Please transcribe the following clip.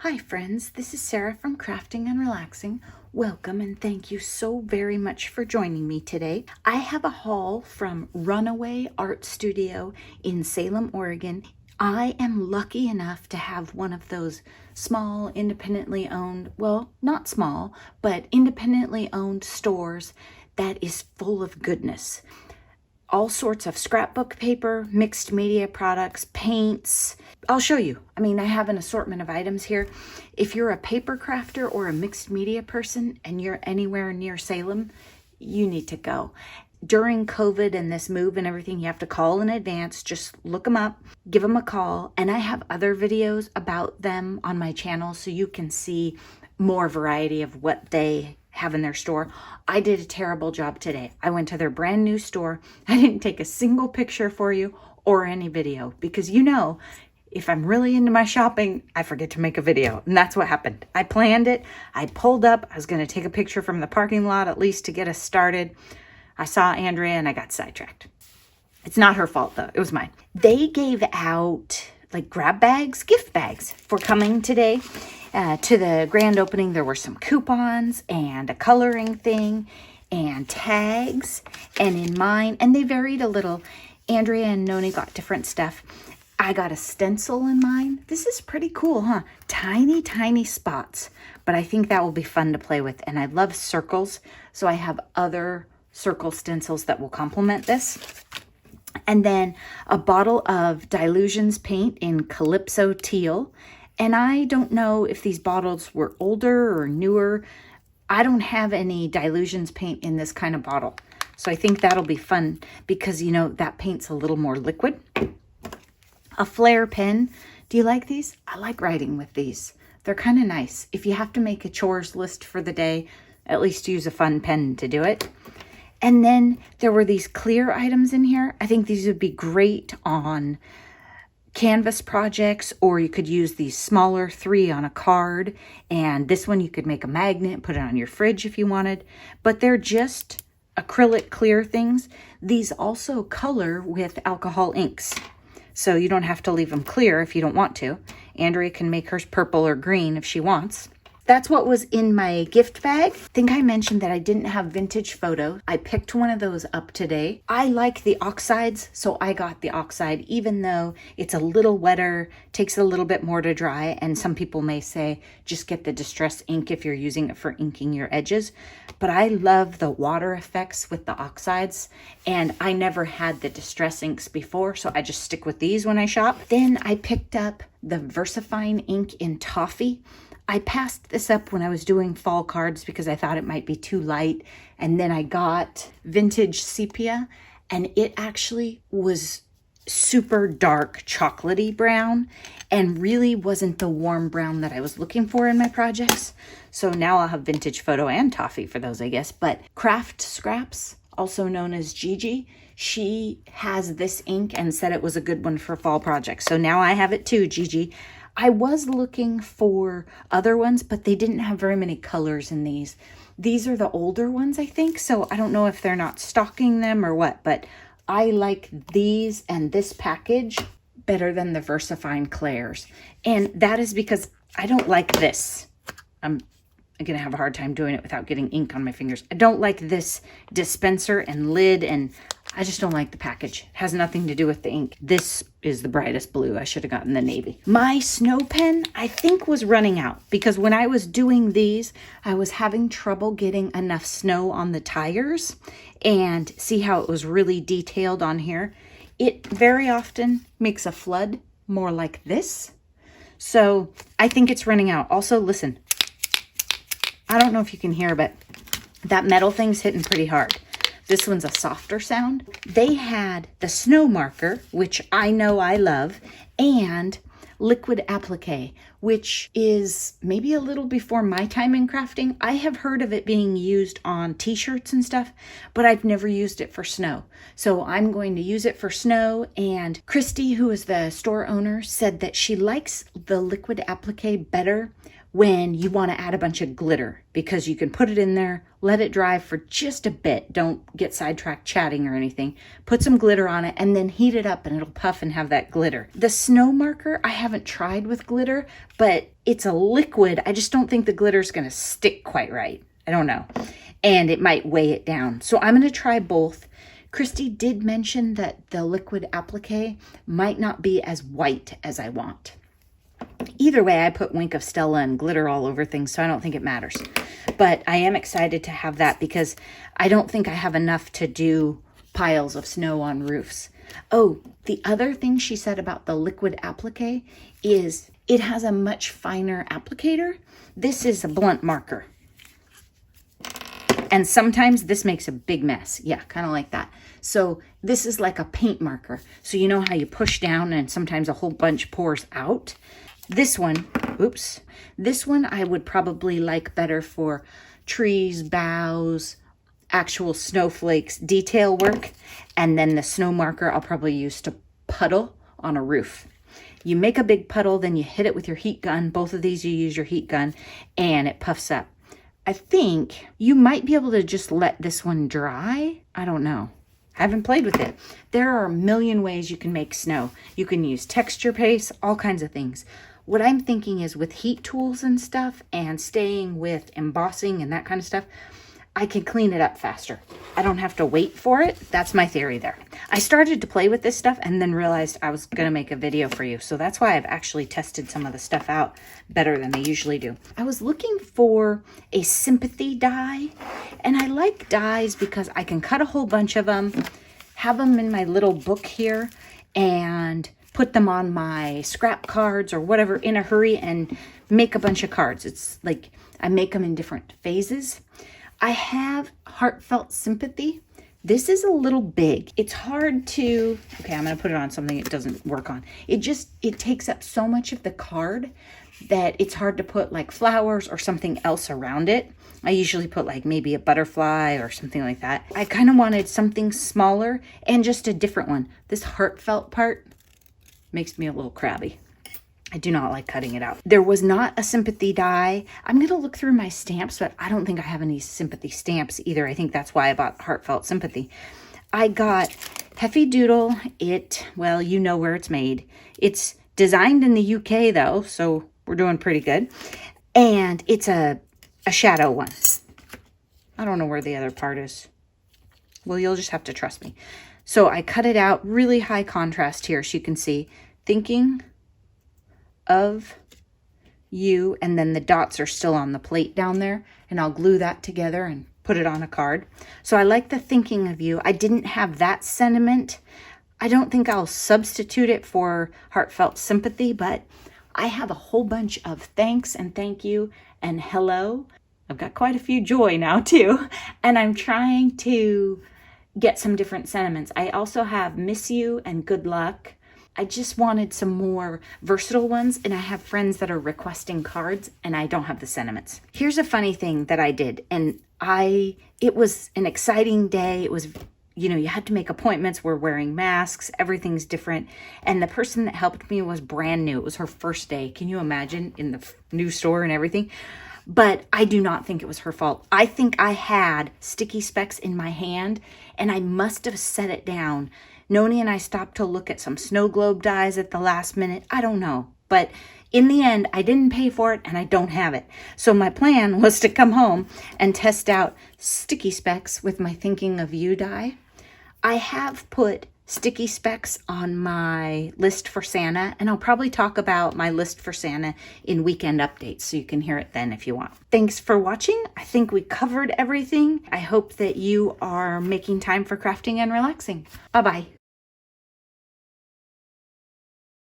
Hi friends, this is Sarah from Crafting and Relaxing. Welcome and thank you so very much for joining me today. I have a haul from Runaway Art Studio in Salem, Oregon. I am lucky enough to have one of those small, independently owned, well, not small, but independently owned stores that is full of goodness. All sorts of scrapbook paper, mixed media products, paints. I'll show you. I have an assortment of items here. If you're a paper crafter or a mixed media person and you're anywhere near Salem, you need to go. During COVID and this move and everything, you have to call in advance. Just look them up, give them a call. And I have other videos about them on my channel so you can see more variety of what they have in their store. I did a terrible job today. I went to their brand new store. I didn't take a single picture for you or any video because if I'm really into my shopping, I forget to make a video. And that's what happened. I planned it. I pulled up. I was going to take a picture from the parking lot at least to get us started. I saw Andrea and I got sidetracked. It's not her fault though. It was mine. They gave out like grab bags, gift bags for coming today. To the grand opening, there were some coupons and a coloring thing and tags. And in mine, and they varied a little. Andrea and Noni got different stuff. I got a stencil in mine. This is pretty cool, huh? Tiny, tiny spots. But I think that will be fun to play with. And I love circles. So I have other circle stencils that will complement this. And then a bottle of Delusions paint in Calypso Teal. And I don't know if these bottles were older or newer. I don't have any Delusions paint in this kind of bottle. So I think that'll be fun because, that paint's a little more liquid. A flare pen. Do you like these? I like writing with these. They're kind of nice. If you have to make a chores list for the day, at least use a fun pen to do it. And then there were these clear items in here. I think these would be great on canvas projects, or you could use these smaller 3 on a card, and this one you could make a magnet, put it on your fridge if you wanted, but they're just acrylic clear things. These also color with alcohol inks, so you don't have to leave them clear if you don't want to. Andrea can make hers purple or green if she wants. That's what was in my gift bag. I think I mentioned that I didn't have vintage photos. I picked one of those up today. I like the oxides, so I got the oxide, even though it's a little wetter, takes a little bit more to dry, and some people may say just get the distress ink if you're using it for inking your edges. But I love the water effects with the oxides, and I never had the distress inks before, so I just stick with these when I shop. Then I picked up the Versafine Ink in Toffee. I passed this up when I was doing fall cards because I thought it might be too light. And then I got Vintage Sepia, and it actually was super dark chocolatey brown and really wasn't the warm brown that I was looking for in my projects. So now I'll have Vintage Photo and Toffee for those, I guess. But Craft Scraps, also known as Gigi, she has this ink and said it was a good one for fall projects. So now I have it too, Gigi. I was looking for other ones, but they didn't have very many colors in these. These are the older ones, I think, so I don't know if they're not stocking them or what, but I like these and this package better than the Versafine Clairs. And that is because I don't like this. I'm going to have a hard time doing it without getting ink on my fingers. I don't like this dispenser and lid, and I just don't like the package. It has nothing to do with the ink. This is the brightest blue. I should have gotten the navy. My snow pen, I think, was running out because when I was doing these, I was having trouble getting enough snow on the tires. And see how it was really detailed on here? It very often makes a flood more like this. So I think it's running out. Also, listen, I don't know if you can hear, but that metal thing's hitting pretty hard. This one's a softer sound. They had the snow marker, which I know I love, and liquid applique, which is maybe a little before my time in crafting. I have heard of it being used on t-shirts and stuff, but I've never used it for snow. So I'm going to use it for snow. And Christy, who is the store owner, said that she likes the liquid applique better when you want to add a bunch of glitter because you can put it in there, let it dry for just a bit. Don't get sidetracked chatting or anything. Put some glitter on it and then heat it up and it'll puff and have that glitter. The snow marker, I haven't tried with glitter, but it's a liquid. I just don't think the glitter's gonna stick quite right. I don't know. And it might weigh it down. So I'm gonna try both. Christy did mention that the liquid applique might not be as white as I want. Either way, I put Wink of Stella and glitter all over things, so I don't think it matters. But I am excited to have that because I don't think I have enough to do piles of snow on roofs. Oh, the other thing she said about the liquid applique is it has a much finer applicator. This is a blunt marker. And sometimes this makes a big mess. Yeah, kind of like that. So this is like a paint marker. So you know how you push down and sometimes a whole bunch pours out? This one, oops, this one I would probably like better for trees, boughs, actual snowflakes, detail work. And then the snow marker I'll probably use to puddle on a roof. You make a big puddle, then you hit it with your heat gun. Both of these you use your heat gun and it puffs up. I think you might be able to just let this one dry. I don't know. I haven't played with it. There are a million ways you can make snow. You can use texture paste, all kinds of things. What I'm thinking is with heat tools and stuff and staying with embossing and that kind of stuff, I can clean it up faster. I don't have to wait for it. That's my theory there. I started to play with this stuff and then realized I was going to make a video for you. So that's why I've actually tested some of the stuff out better than I usually do. I was looking for a sympathy die, and I like dies because I can cut a whole bunch of them, have them in my little book here, and put them on my scrap cards or whatever in a hurry and make a bunch of cards. It's like I make them in different phases. I have Heartfelt Sympathy. This is a little big. It's hard to, okay, I'm going to put it on something it doesn't work on. It takes up so much of the card that it's hard to put like flowers or something else around it. I usually put like maybe a butterfly or something like that. I kind of wanted something smaller and just a different one. This heartfelt part makes me a little crabby. I do not like cutting it out. There was not a sympathy die. I'm going to look through my stamps, but I don't think I have any sympathy stamps either. I think that's why I bought Heartfelt Sympathy. I got Heffy Doodle. Well, you know where it's made. It's designed in the UK though, so we're doing pretty good. And it's a shadow one. I don't know where the other part is. Well, you'll just have to trust me. So I cut it out, really high contrast here, so you can see. Thinking of you, and then the dots are still on the plate down there, and I'll glue that together and put it on a card. So I like the thinking of you. I didn't have that sentiment. I don't think I'll substitute it for Heartfelt Sympathy, but I have a whole bunch of thanks and thank you and hello. I've got quite a few joy now too, and I'm trying to get some different sentiments. I also have miss you and good luck. I just wanted some more versatile ones, and I have friends that are requesting cards, and I don't have the sentiments. Here's a funny thing that I did, and it was an exciting day. It was, you had to make appointments. We're wearing masks. Everything's different. And the person that helped me was brand new. It was her first day. Can you imagine, in the new store and everything? But I do not think it was her fault. I think I had sticky specks in my hand, and I must have set it down. Noni and I stopped to look at some snow globe dies at the last minute. I don't know. But in the end, I didn't pay for it, and I don't have it. So my plan was to come home and test out sticky specks with my Thinking of You die. I have put sticky specks on my list for Santa, and I'll probably talk about my list for Santa in weekend updates, so you can hear it then if you want. Thanks for watching. I think we covered everything. I hope that you are making time for crafting and relaxing. Bye-bye.